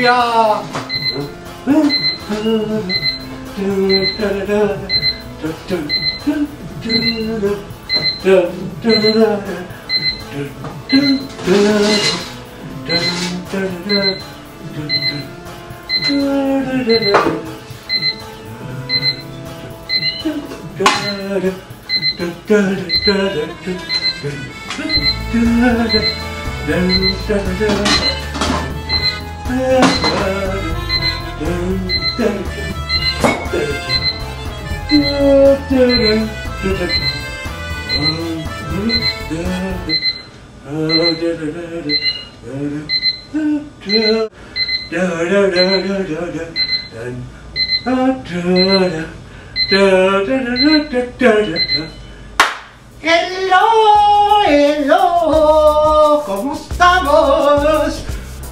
ya. Hello, hello, ¿cómo estamos?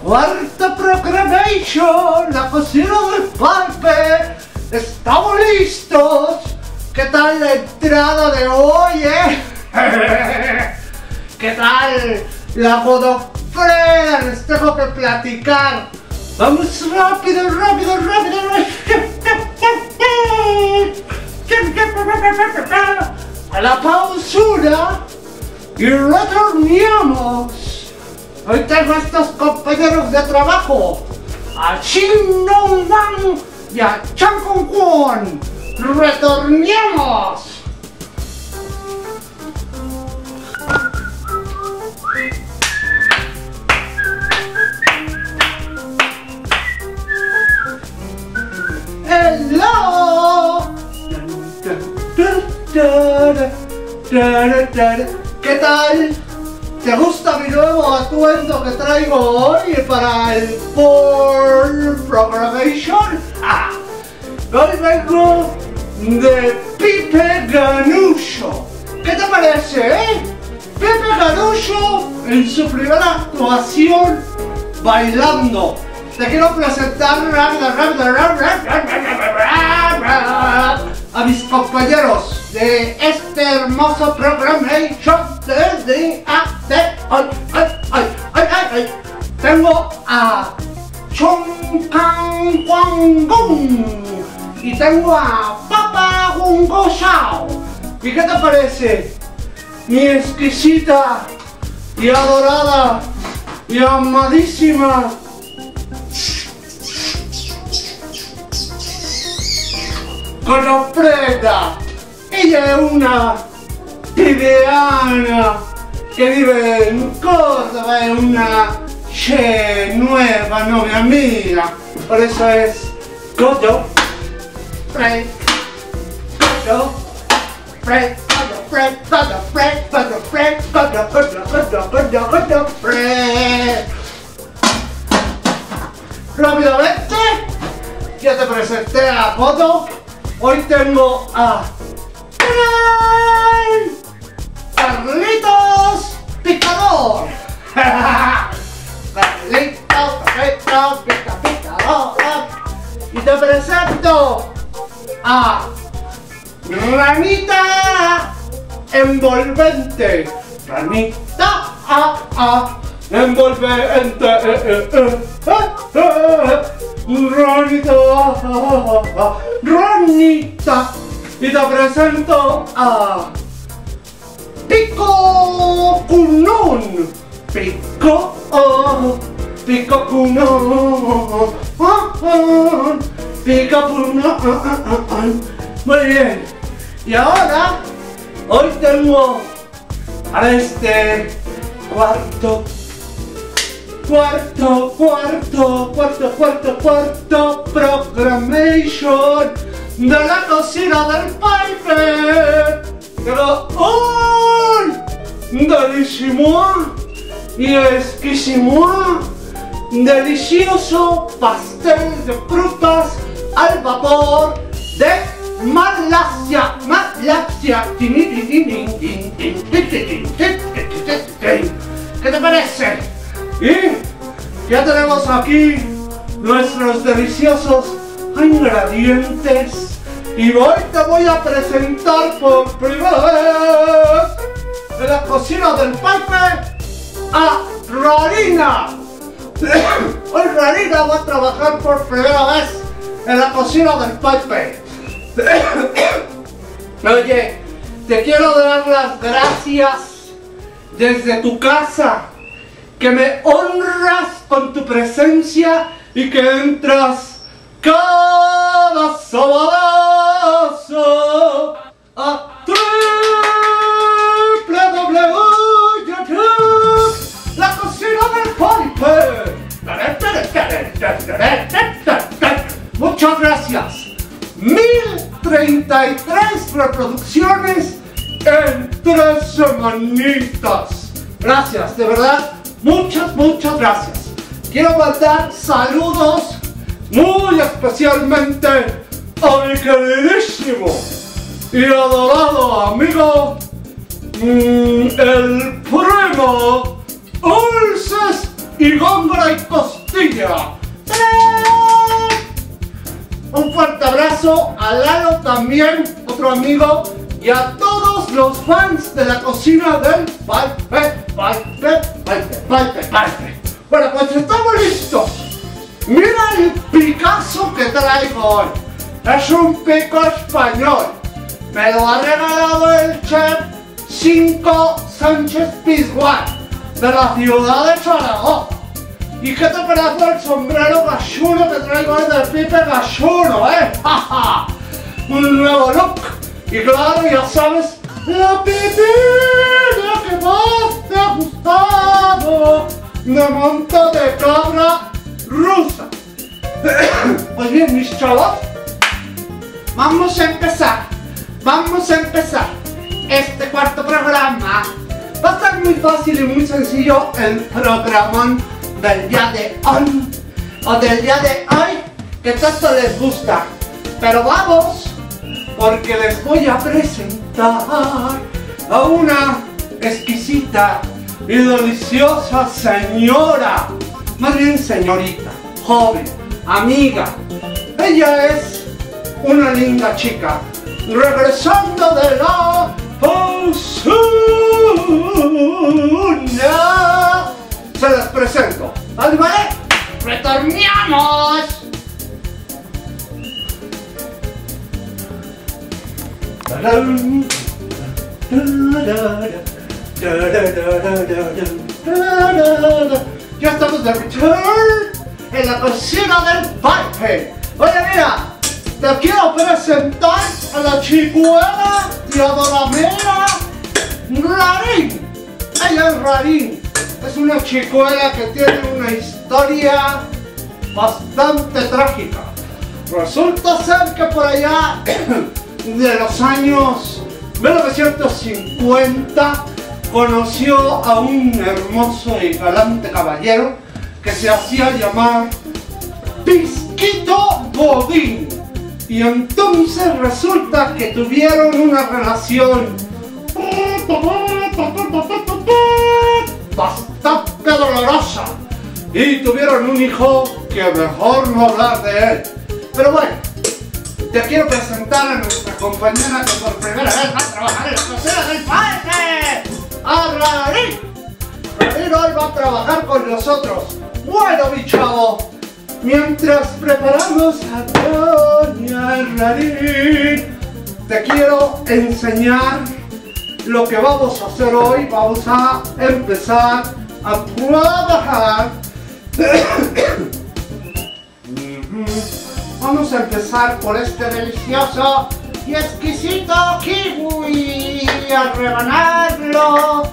Cuarto Programation, la cocina del Pipe. Estamos listos. ¿Qué tal la entrada de hoy, ¿Qué tal la godofrena? Les tengo que platicar. Vamos rápido, rápido, rápido. A la pausura y retornamos. Hoy tengo a estos compañeros de trabajo, a Chin Dong Wang y a Chan Kong Kwon. Retornemos. Hello. ¿Qué tal? ¿Te gusta mi nuevo atuendo que traigo hoy para el Cuarto Programation? Hoy vengo de Pipe Ganucho. ¿Qué te parece, Pipe Ganucho en su primera actuación bailando. Te quiero presentar a mis compañeros de este hermoso Programation desde hoy. Tengo a Chong Kang Kwang Gong y tengo a Papa Gung Go Shao. ¿Y qué te parece? Mi exquisita y adorada y amadísima Godofrena. Ella es una tibeana que vive en Córdoba, es una nueva novia mía. Por eso es Godofrena. Rápidamente, ya te presenté a Godo. Hoy tengo a Carlitos Picador. Carlitos Picador. Y te presento a Ranita Envolvente. Ranita Envolvente. Ranita. Y te presento a Pico Cunón. Pico Cunón. Muy bien. Y ahora, hoy tengo a este cuarto Programation de la cocina del Pipe. Pero un delicioso y exquisimo, delicioso pastel de frutas al vapor de Malasia. ¿Qué te parece? Y ya tenemos aquí nuestros deliciosos ingredientes. Y hoy te voy a presentar por primera vez en la cocina del Pipe a Rarina. Hoy Rarina va a trabajar por primera vez en la cocina del Pipe. Oye, te quiero dar las gracias desde tu casa, que me honras con tu presencia y que entras cada sabadazo a www.youtube, la cocina del Pipe. Muchas gracias. 1033 reproducciones en 3 semanitas. Gracias, de verdad, muchas gracias. Quiero mandar saludos muy especialmente a mi queridísimo y adorado amigo, el primo Ulces y Góngora y Costilla. Un fuerte abrazo a Lalo también, otro amigo, y a todos los fans de la cocina del Pipe. Bueno, pues estamos listos. Mira el Picasso que traigo hoy. Es un pico español. Me lo ha regalado el chef 5 Sánchez Pizjuán de la ciudad de Zaragoza. ¿Y qué te parece el sombrero galluno que traigo hoy del Pipe galluno, ¡Ja! Un nuevo look. Y claro, ya sabes, la pipina que más te ha gustado, de monta de cabra rusa. Pues bien, mis chavos, vamos a empezar. Este cuarto programa va a estar muy fácil y muy sencillo, el programón del día de hoy, que tanto les gusta. Pero vamos, porque les voy a presentar a una exquisita y deliciosa señora, más bien señorita, joven, amiga. Ella es una linda chica, regresando de la pausuna. Se las presento. ¿Vale? ¡Retornamos! Ya estamos de return en la cocina del Pipe. Oye, mira, te quiero presentar a la chicuela y adoramera Rarín. Ella es Rarín. Es una chicuela que tiene una historia bastante trágica. Resulta ser que por allá de los años 1950 conoció a un hermoso y galante caballero que se hacía llamar Pisquito Godín. Y entonces resulta que tuvieron una relación bastante dolorosa y tuvieron un hijo que mejor no hablar de él. Pero bueno, te quiero presentar a nuestra compañera que por primera vez va a trabajar en la cocina del Pipe, a Rarín. Rarín hoy va a trabajar con nosotros. Bueno, mi chavo, mientras preparamos a doña Rarín, te quiero enseñar lo que vamos a hacer hoy. Vamos a empezar a trabajar. Vamos a empezar por este delicioso y exquisito kiwi, a rebanarlo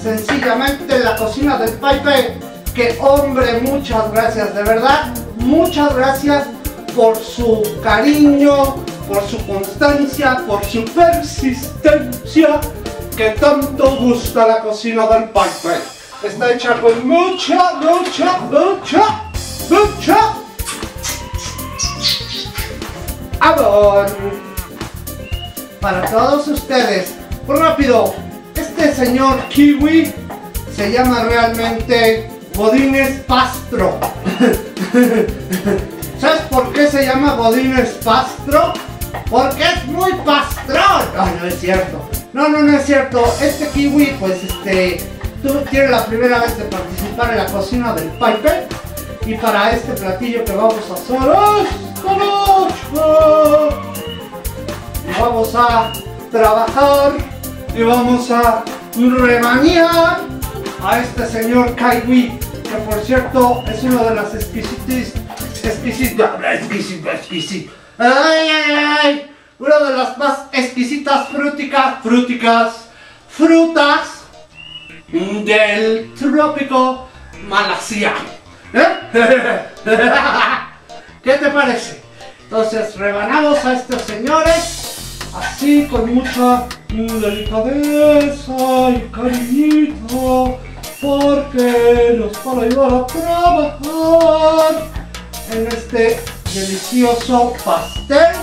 sencillamente en la cocina del Pipe. Que hombre, muchas gracias, de verdad, muchas gracias por su cariño, por su constancia, por su persistencia, que tanto gusta la cocina del Pipe. Está hecha con mucha amor para todos ustedes. Rápido, este señor kiwi se llama realmente Godínez Pastro. ¿Sabes por qué se llama Godínez Pastro? Porque es muy pastrón. No es cierto. No es cierto. Este kiwi, pues tú tienes la primera vez de participar en la cocina del Pipe. Y para este platillo que vamos a hacer esta noche, vamos a trabajar y vamos a rebañar a este señor Kaiwi, que por cierto es uno de las una de las más exquisitas frutas del trópico Malasia. ¿Qué te parece? Entonces rebanamos a estos señores así con mucha delicadeza y cariñito, porque nos van a ayudar a trabajar en este delicioso pastel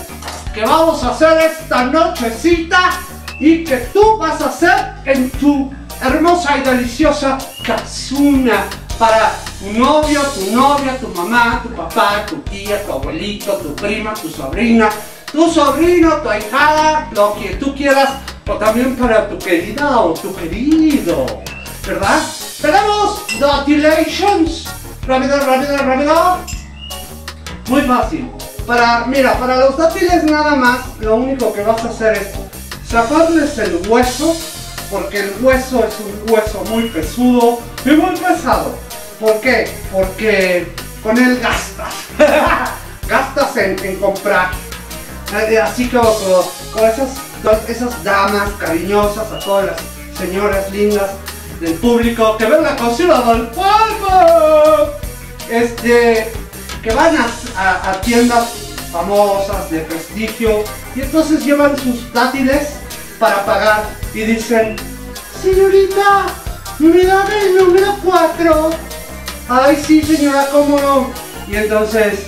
que vamos a hacer esta nochecita y que tú vas a hacer en tu hermosa y deliciosa casuna para tu novio, tu novia, tu mamá, tu papá, tu tía, tu abuelito, tu prima, tu sobrina, tu sobrino, tu ahijada, lo que tú quieras, o también para tu querida o tu querido, ¿verdad? Tenemos datilations. Rápido. Muy fácil. Mira, para los dátiles nada más, lo único que vas a hacer es sacarles el hueso, porque el hueso es un hueso muy pesudo y muy pesado. ¿Por qué? Porque con él gastas. Gastas en comprar. Así como con esas damas cariñosas, a todas las señoras lindas del público que ven la cocina del pueblo, que van a tiendas famosas de prestigio y entonces llevan sus dátiles para pagar y dicen: señorita, me da el número 4. Ay, sí, señora, cómo no. Y entonces: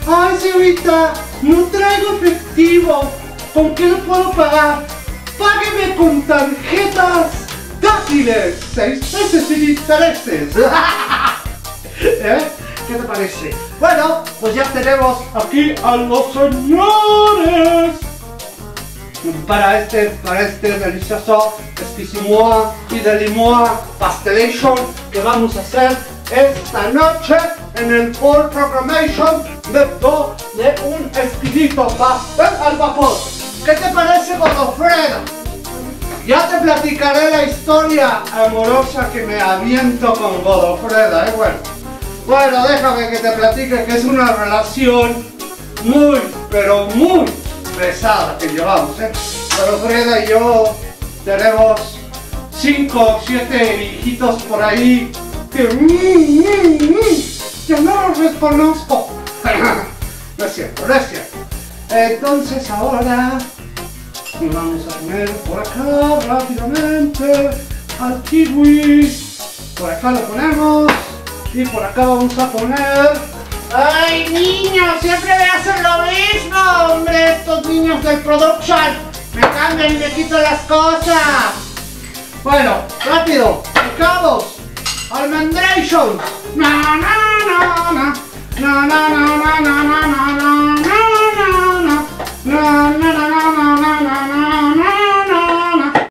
ay, señorita, no traigo efectivo, ¿con qué lo puedo pagar? Págueme con tarjetas dátiles, 6 meses sin intereses. ¿Qué te parece? Bueno, pues ya tenemos aquí a los señores para este delicioso esquisimoa y delimoa pastelation que vamos a hacer esta noche en el Cuarto Programa de un exquisito pastel al vapor. ¿Qué te parece, Godofredo? Ya te platicaré la historia amorosa que me aviento con Godofreda, Bueno, déjame que te platique que es una relación muy, pero muy pesada que llevamos, Godofreda y yo tenemos 5 o 7 hijitos por ahí que yo no los reconozco. No es cierto. Entonces ahora nos vamos a poner por acá rápidamente al kiwi. Por acá lo ponemos y por acá vamos a poner... ¡Ay, niños! Siempre me hacen lo mismo, hombre. Estos niños del production me cambian y me quitan las cosas. Bueno, rápido, picados, almendration. No.